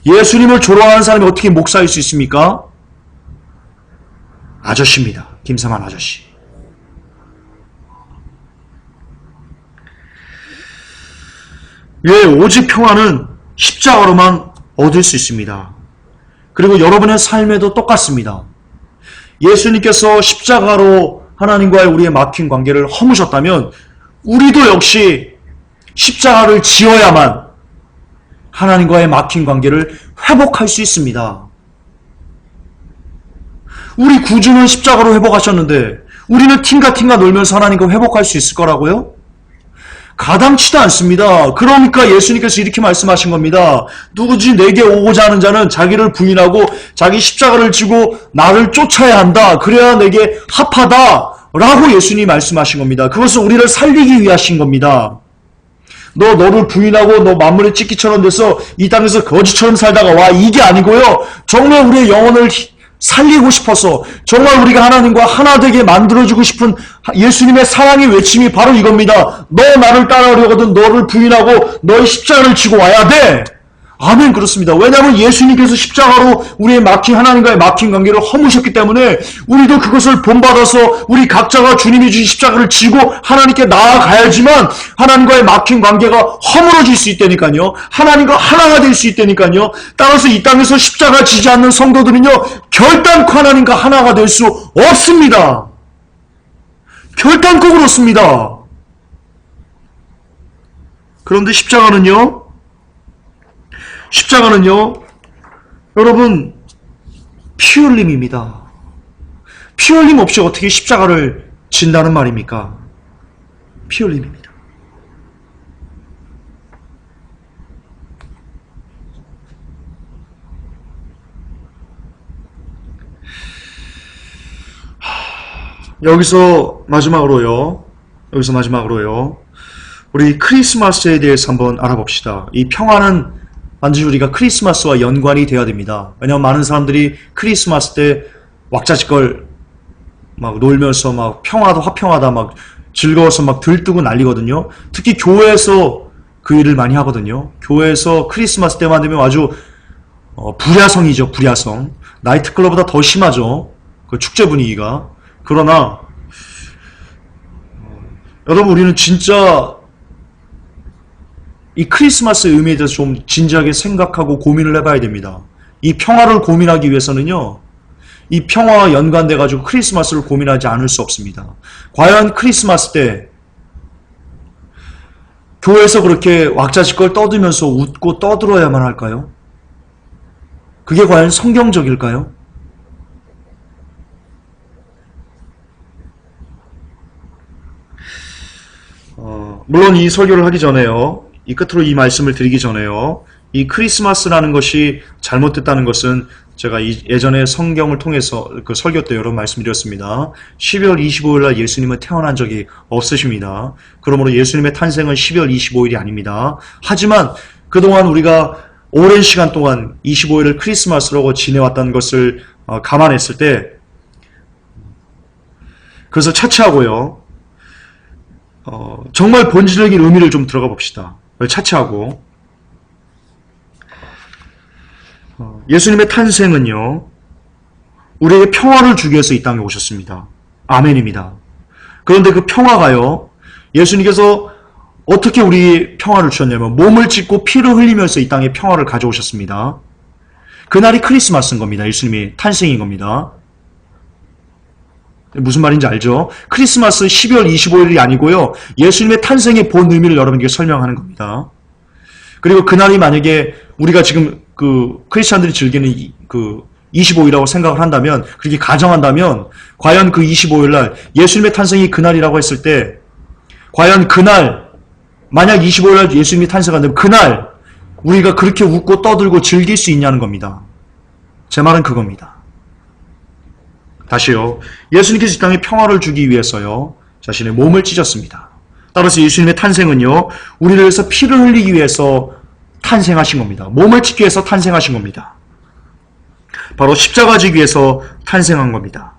예수님을 조롱하는 사람이 어떻게 목사일 수 있습니까? 아저씨입니다. 김성환 아저씨. 예, 오직 평화는 십자가로만 얻을 수 있습니다. 그리고 여러분의 삶에도 똑같습니다. 예수님께서 십자가로 하나님과의 우리의 막힌 관계를 허무셨다면 우리도 역시 십자가를 지어야만 하나님과의 막힌 관계를 회복할 수 있습니다. 우리 구주는 십자가로 회복하셨는데 우리는 팅가팅가 놀면서 하나님과 회복할 수 있을 거라고요? 가당치도 않습니다. 그러니까 예수님께서 이렇게 말씀하신 겁니다. 누구지 내게 오고자 하는 자는 자기를 부인하고 자기 십자가를 지고 나를 쫓아야 한다. 그래야 내게 합하다. 라고 예수님이 말씀하신 겁니다. 그것은 우리를 살리기 위하신 겁니다. 너를 부인하고 너 만물의 찢기처럼 돼서 이 땅에서 거지처럼 살다가 와, 이게 아니고요. 정말 우리의 영혼을 살리고 싶어서 정말 우리가 하나님과 하나 되게 만들어주고 싶은 예수님의 사랑의 외침이 바로 이겁니다. 너 나를 따라오려거든 너를 부인하고 너의 십자가를 지고 와야 돼. 아멘. 그렇습니다. 왜냐하면 예수님께서 십자가로 우리의 하나님과의 막힌 관계를 허무셨기 때문에 우리도 그것을 본받아서 우리 각자가 주님이 주신 십자가를 지고 하나님께 나아가야지만 하나님과의 막힌 관계가 허물어질 수 있다니까요. 하나님과 하나가 될 수 있다니까요. 따라서 이 땅에서 십자가 지지 않는 성도들은요, 결단코 하나님과 하나가 될 수 없습니다. 결단코 그렇습니다. 그런데 십자가는요, 여러분, 피 흘림입니다. 피 흘림 없이 어떻게 십자가를 진다는 말입니까? 피 흘림입니다. 여기서 마지막으로요. 우리 크리스마스에 대해서 한번 알아봅시다. 이 평화는 반드시 우리가 크리스마스와 연관이 되어야 됩니다. 왜냐하면 많은 사람들이 크리스마스 때 왁자지껄 막 놀면서 막 평화다 화평하다 막 즐거워서 막 들뜨고 난리거든요. 특히 교회에서 그 일을 많이 하거든요. 교회에서 크리스마스 때만 되면 아주 불야성이죠. 불야성. 나이트클럽보다 더 심하죠. 그 축제 분위기가. 그러나 여러분, 우리는 진짜 이 크리스마스의 의미에 대해서 좀 진지하게 생각하고 고민을 해봐야 됩니다. 이 평화를 고민하기 위해서는요, 이 평화와 연관돼가지고 크리스마스를 고민하지 않을 수 없습니다. 과연 크리스마스 때 교회에서 그렇게 왁자지껄 떠들면서 웃고 떠들어야만 할까요? 그게 과연 성경적일까요? 물론 이 설교를 하기 전에요, 이 끝으로 이 말씀을 드리기 전에요, 이 크리스마스라는 것이 잘못됐다는 것은 제가 예전에 성경을 통해서 그 설교 때 여러 번 말씀드렸습니다. 12월 25일 날 예수님은 태어난 적이 없으십니다. 그러므로 예수님의 탄생은 12월 25일이 아닙니다. 하지만 그동안 우리가 오랜 시간 동안 25일을 크리스마스라고 지내왔다는 것을 감안했을 때, 그래서 차치하고요, 정말 본질적인 의미를 좀 들어가 봅시다. 차치하고 예수님의 탄생은요, 우리에게 평화를 주기 위해서 이 땅에 오셨습니다. 아멘입니다. 그런데 그 평화가요, 예수님께서 어떻게 우리 평화를 주셨냐면 몸을 찢고 피를 흘리면서 이 땅에 평화를 가져오셨습니다. 그날이 크리스마스인 겁니다. 예수님이 탄생인 겁니다. 무슨 말인지 알죠? 크리스마스 12월 25일이 아니고요, 예수님의 탄생의 본 의미를 여러분께 설명하는 겁니다. 그리고 그날이 만약에 우리가 지금 크리스찬들이 즐기는 25일이라고 생각을 한다면, 그렇게 가정한다면, 과연 그 25일날 예수님의 탄생이 그날이라고 했을 때, 과연 그날, 만약 25일날 예수님이 탄생한다면 그날 우리가 그렇게 웃고 떠들고 즐길 수 있냐는 겁니다. 제 말은 그겁니다. 다시요. 예수님께서 이 땅에 평화를 주기 위해서요, 자신의 몸을 찢었습니다. 따라서 예수님의 탄생은요, 우리를 위해서 피를 흘리기 위해서 탄생하신 겁니다. 몸을 찢기 위해서 탄생하신 겁니다. 바로 십자가 지기 위해서 탄생한 겁니다.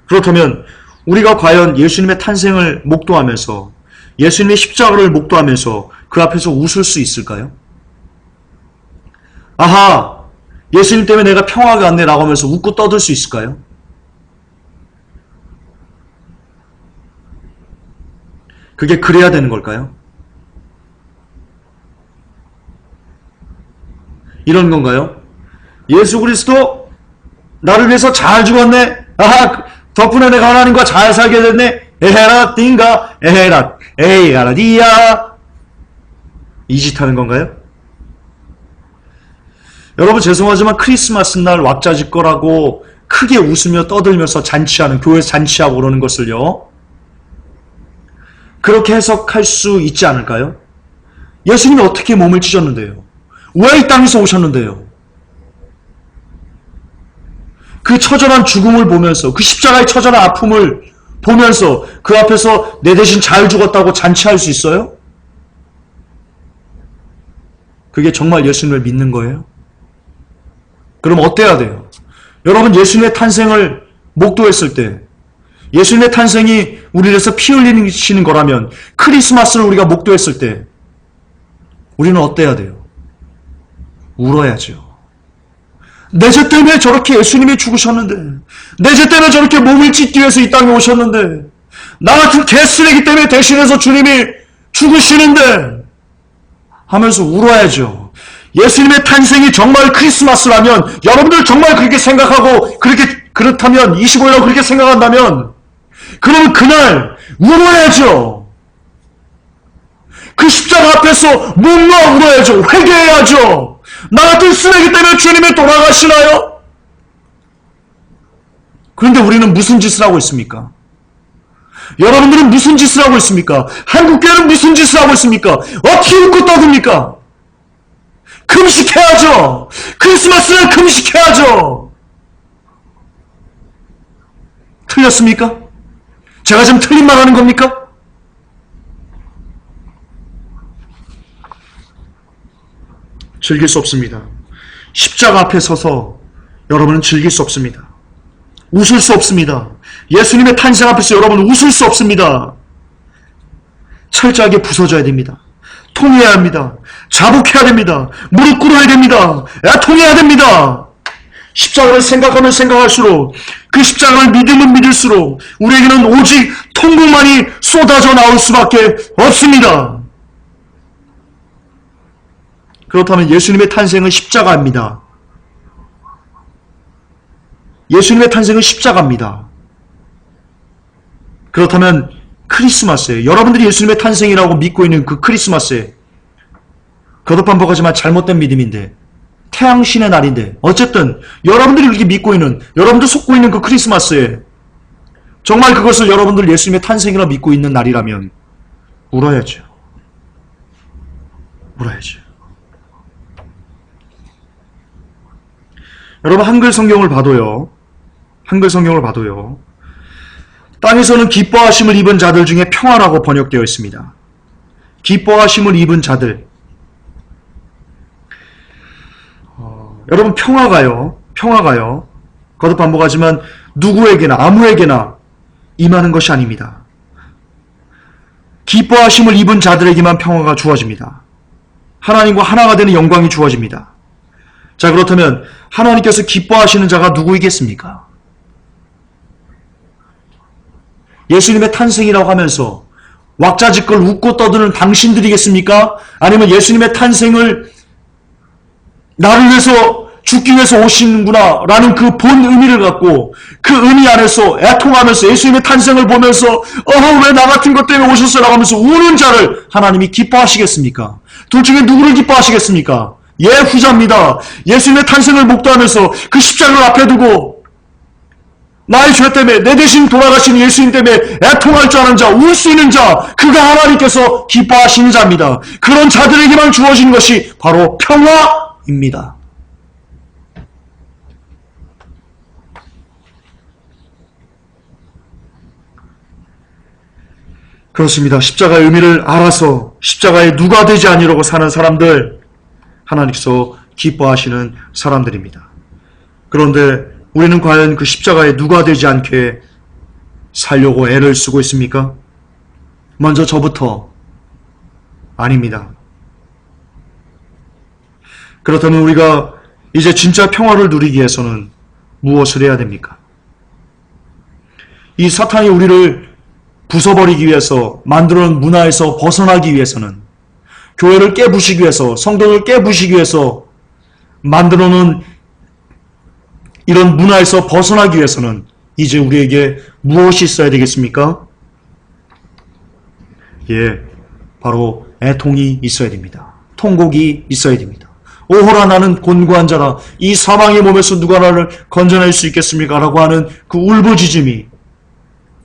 그렇다면 우리가 과연 예수님의 탄생을 목도하면서, 예수님의 십자가를 목도하면서 그 앞에서 웃을 수 있을까요? 아하, 예수님 때문에 내가 평화가 왔네 라고 하면서 웃고 떠들 수 있을까요? 그게 그래야 되는 걸까요? 이런 건가요? 예수 그리스도 나를 위해서 잘 죽었네. 아하, 덕분에 내가 하나님과 잘 살게 됐네. 에헤라 띵가 에헤라 에이아라디야. 이 짓 하는 건가요? 여러분 죄송하지만 크리스마스 날 왁자지 거라고 크게 웃으며 떠들면서 잔치하는, 교회에서 잔치하고 그러는 것을요, 그렇게 해석할 수 있지 않을까요? 예수님이 어떻게 몸을 찢었는데요? 왜 이 땅에서 오셨는데요? 그 처절한 죽음을 보면서, 그 십자가의 처절한 아픔을 보면서 그 앞에서 내 대신 잘 죽었다고 잔치할 수 있어요? 그게 정말 예수님을 믿는 거예요? 그럼 어때야 돼요? 여러분, 예수님의 탄생을 목도했을 때, 예수님의 탄생이 우리를 위해서 피 흘리시는 거라면, 크리스마스를 우리가 목도했을 때 우리는 어때야 돼요? 울어야죠. 내 죄 때문에 저렇게 예수님이 죽으셨는데, 내 죄 때문에 저렇게 몸을 찢기 위해서 이 땅에 오셨는데, 나 같은 개쓰레기 때문에 대신해서 주님이 죽으시는데 하면서 울어야죠. 예수님의 탄생이 정말 크리스마스라면, 여러분들 정말 그렇게 생각하고 그렇다면, 25일날 그렇게 생각한다면, 그러면 그날 울어야죠. 그 십자가 앞에서 목 놓아 울어야죠. 회개해야죠. 나 같은 쓰레기 때문에 주님이 돌아가시나요? 그런데 우리는 무슨 짓을 하고 있습니까? 여러분들은 무슨 짓을 하고 있습니까? 한국교회는 무슨 짓을 하고 있습니까? 어떻게 웃고 떠듭니까? 금식해야죠. 크리스마스는 금식해야죠. 틀렸습니까? 제가 지금 틀린 말 하는 겁니까? 즐길 수 없습니다. 십자가 앞에 서서 여러분은 즐길 수 없습니다. 웃을 수 없습니다. 예수님의 탄생 앞에서 여러분은 웃을 수 없습니다. 철저하게 부서져야 됩니다. 통해야 합니다. 자복해야 됩니다. 무릎 꿇어야 됩니다. 통해야 됩니다. 십자가를 생각하면 생각할수록, 그 십자가를 믿으면 믿을수록 우리에게는 오직 통곡만이 쏟아져 나올 수밖에 없습니다. 그렇다면 예수님의 탄생은 십자가입니다. 예수님의 탄생은 십자가입니다. 그렇다면 크리스마스에, 여러분들이 예수님의 탄생이라고 믿고 있는 그 크리스마스에, 거듭반복하지만 잘못된 믿음인데, 태양신의 날인데, 어쨌든 여러분들이 그렇게 믿고 있는, 여러분들 속고 있는 그 크리스마스에 정말 그것을 여러분들 예수님의 탄생이라 믿고 있는 날이라면 울어야죠. 울어야죠. 여러분, 한글 성경을 봐도요, 땅에서는 기뻐하심을 입은 자들 중에 평화라고 번역되어 있습니다. 기뻐하심을 입은 자들. 여러분, 평화가요, 거듭 반복하지만 누구에게나, 아무에게나 임하는 것이 아닙니다. 기뻐하심을 입은 자들에게만 평화가 주어집니다. 하나님과 하나가 되는 영광이 주어집니다. 자, 그렇다면 하나님께서 기뻐하시는 자가 누구이겠습니까? 예수님의 탄생이라고 하면서 왁자지껄 웃고 떠드는 당신들이겠습니까? 아니면 예수님의 탄생을 나를 위해서 죽기 위해서 오시는구나 라는 그 본 의미를 갖고 그 의미 안에서 애통하면서 예수님의 탄생을 보면서 왜 나 같은 것 때문에 오셨어라고 하면서 우는 자를 하나님이 기뻐하시겠습니까? 둘 중에 누구를 기뻐하시겠습니까? 후자입니다. 예수님의 탄생을 목도하면서 그 십자가를 앞에 두고 나의 죄 때문에 내 대신 돌아가신 예수님 때문에 애통할 줄 아는 자, 울 수 있는 자, 그가 하나님께서 기뻐하시는 자입니다. 그런 자들에게만 주어진 것이 바로 평화입니다. 그렇습니다. 십자가의 의미를 알아서 십자가에 누가 되지 아니려고 사는 사람들, 하나님께서 기뻐하시는 사람들입니다. 그런데 우리는 과연 그 십자가에 누가 되지 않게 살려고 애를 쓰고 있습니까? 먼저 저부터 아닙니다. 그렇다면 우리가 이제 진짜 평화를 누리기 위해서는 무엇을 해야 됩니까? 이 사탄이 우리를 부숴버리기 위해서 만들어놓은 문화에서 벗어나기 위해서는, 교회를 깨부시기 위해서, 성도를 깨부시기 위해서 만들어놓은 이런 문화에서 벗어나기 위해서는 이제 우리에게 무엇이 있어야 되겠습니까? 바로 애통이 있어야 됩니다. 통곡이 있어야 됩니다. 오호라 나는 곤고한 자라, 이 사망의 몸에서 누가 나를 건져낼 수 있겠습니까? 라고 하는 그 울부짖음이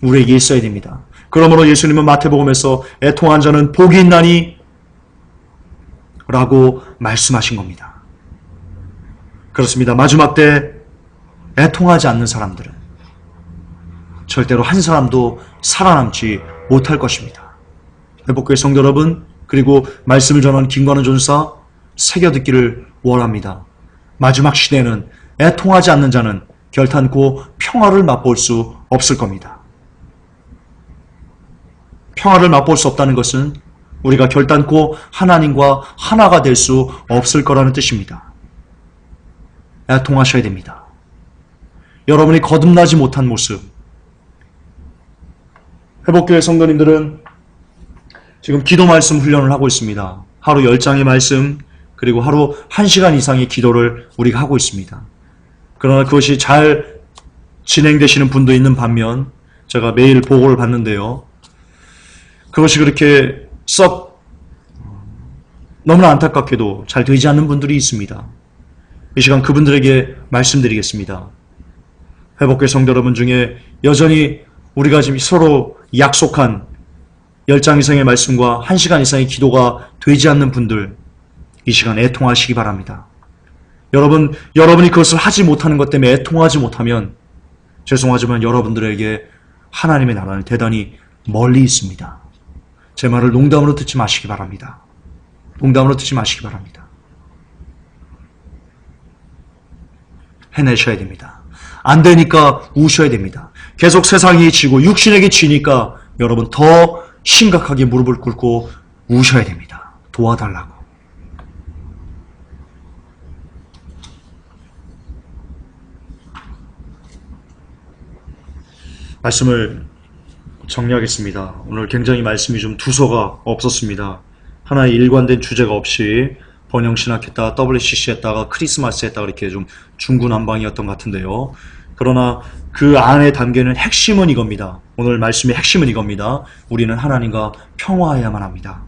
우리에게 있어야 됩니다. 그러므로 예수님은 마태복음에서 애통한 자는 복이 있나니 라고 말씀하신 겁니다. 그렇습니다. 마지막 때 애통하지 않는 사람들은 절대로 한 사람도 살아남지 못할 것입니다. 회복교회 성도 여러분, 그리고 말씀을 전하는 김관우 전사, 새겨듣기를 원합니다. 마지막 시대에는 애통하지 않는 자는 결탄코 평화를 맛볼 수 없을 겁니다. 평화를 맛볼 수 없다는 것은 우리가 결단코 하나님과 하나가 될 수 없을 거라는 뜻입니다. 애통하셔야 됩니다. 여러분이 거듭나지 못한 모습, 회복교회 성도님들은 지금 기도 말씀 훈련을 하고 있습니다. 하루 10장의 말씀, 그리고 하루 1시간 이상의 기도를 우리가 하고 있습니다. 그러나 그것이 잘 진행되시는 분도 있는 반면 제가 매일 보고를 받는데요. 그것이 그렇게 썩 너무나 안타깝게도 잘 되지 않는 분들이 있습니다. 이 시간 그분들에게 말씀드리겠습니다. 회복교회 성도 여러분 중에 여전히 우리가 지금 서로 약속한 10장 이상의 말씀과 1시간 이상의 기도가 되지 않는 분들, 이 시간 애통하시기 바랍니다. 여러분이 그것을 하지 못하는 것 때문에 애통하지 못하면 죄송하지만 여러분들에게 하나님의 나라는 대단히 멀리 있습니다. 제 말을 농담으로 듣지 마시기 바랍니다. 농담으로 듣지 마시기 바랍니다. 해내셔야 됩니다. 안 되니까 우셔야 됩니다. 계속 세상이 지고 육신에게 지니까 여러분 더 심각하게 무릎을 꿇고 우셔야 됩니다. 도와달라고. 말씀을 정리하겠습니다. 오늘 굉장히 말씀이 좀 두서가 없었습니다. 하나의 일관된 주제가 없이 번영신학했다가 WCC 했다가 크리스마스 했다가 이렇게 좀 중구난방이었던 것 같은데요. 그러나 그 안에 담겨있는 핵심은 이겁니다. 오늘 말씀의 핵심은 이겁니다. 우리는 하나님과 평화해야만 합니다.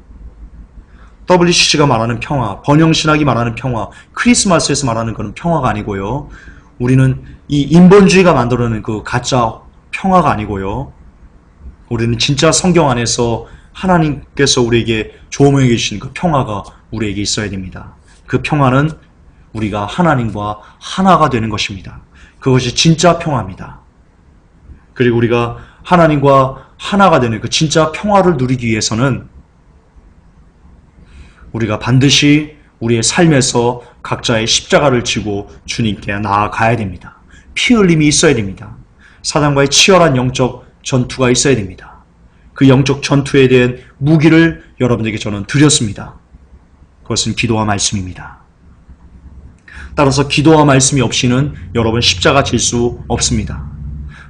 WCC가 말하는 평화, 번영신학이 말하는 평화, 크리스마스에서 말하는 그런 평화가 아니고요. 우리는 이 인본주의가 만들어낸 그 가짜 평화가 아니고요. 우리는 진짜 성경 안에서 하나님께서 우리에게 조명해 주신 그 평화가 우리에게 있어야 됩니다. 그 평화는 우리가 하나님과 하나가 되는 것입니다. 그것이 진짜 평화입니다. 그리고 우리가 하나님과 하나가 되는 그 진짜 평화를 누리기 위해서는 우리가 반드시 우리의 삶에서 각자의 십자가를 지고 주님께 나아가야 됩니다. 피 흘림이 있어야 됩니다. 사단과의 치열한 영적 전투가 있어야 됩니다. 그 영적 전투에 대한 무기를 여러분에게 저는 드렸습니다. 그것은 기도와 말씀입니다. 따라서 기도와 말씀이 없이는 여러분 십자가 질 수 없습니다.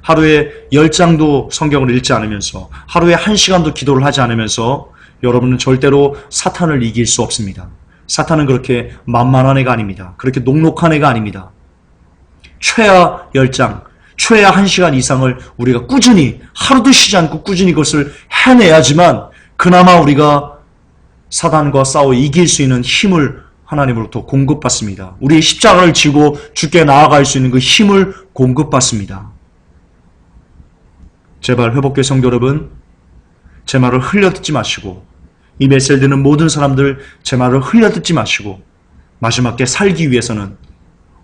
하루에 10장도 성경을 읽지 않으면서 하루에 1시간도 기도를 하지 않으면서 여러분은 절대로 사탄을 이길 수 없습니다. 사탄은 그렇게 만만한 애가 아닙니다. 그렇게 녹록한 애가 아닙니다. 최하 10장, 최하 1시간 이상을 우리가 꾸준히 하루도 쉬지 않고 꾸준히 그것을 해내야지만 그나마 우리가 사단과 싸워 이길 수 있는 힘을 하나님으로부터 공급받습니다. 우리의 십자가를 지고 주께 나아갈 수 있는 그 힘을 공급받습니다. 제발 회복교회 성도 여러분, 제 말을 흘려듣지 마시고 이 메시지를 듣는 모든 사람들 제 말을 흘려듣지 마시고 마지막에 살기 위해서는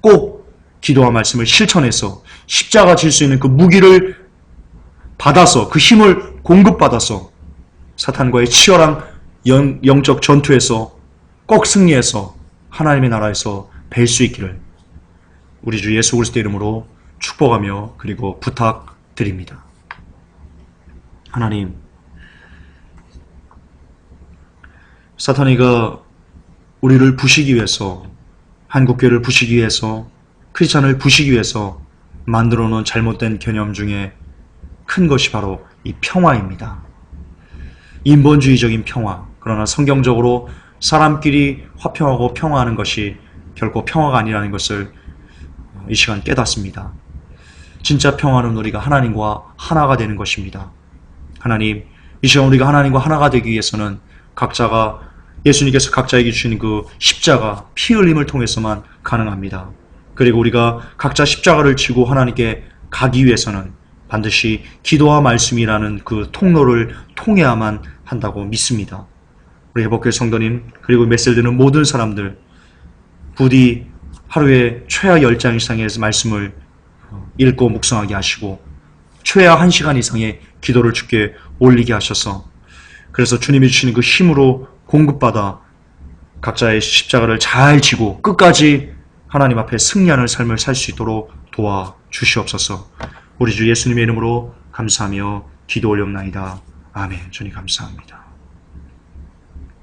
꼭 기도와 말씀을 실천해서 십자가 질 수 있는 그 무기를 받아서 그 힘을 공급받아서 사탄과의 치열한 영적 전투에서 꼭 승리해서 하나님의 나라에서 뵐 수 있기를 우리 주 예수 그리스도의 이름으로 축복하며 그리고 부탁드립니다. 하나님, 사탄이가 우리를 부시기 위해서, 한국교회를 부시기 위해서, 크리스찬을 부시기 위해서 만들어 놓은 잘못된 개념 중에 큰 것이 바로 이 평화입니다. 인본주의적인 평화. 그러나 성경적으로 사람끼리 화평하고 평화하는 것이 결코 평화가 아니라는 것을 이 시간 깨닫습니다. 진짜 평화는 우리가 하나님과 하나가 되는 것입니다. 하나님, 이 시간 우리가 하나님과 하나가 되기 위해서는 각자가 예수님께서 각자에게 주신 그 십자가, 피 흘림을 통해서만 가능합니다. 그리고 우리가 각자 십자가를 지고 하나님께 가기 위해서는 반드시 기도와 말씀이라는 그 통로를 통해야만 한다고 믿습니다. 우리 회복교회 성도님, 그리고 메시지를 듣는 모든 사람들, 부디 하루에 최하 10장 이상의 말씀을 읽고 묵상하게 하시고 최하 1시간 이상의 기도를 주께 올리게 하셔서 그래서 주님이 주시는 그 힘으로 공급받아 각자의 십자가를 잘 지고 끝까지 하나님 앞에 승리하는 삶을 살 수 있도록 도와주시옵소서. 우리 주 예수님의 이름으로 감사하며 기도 올려옵나이다. 아멘. 주님 감사합니다.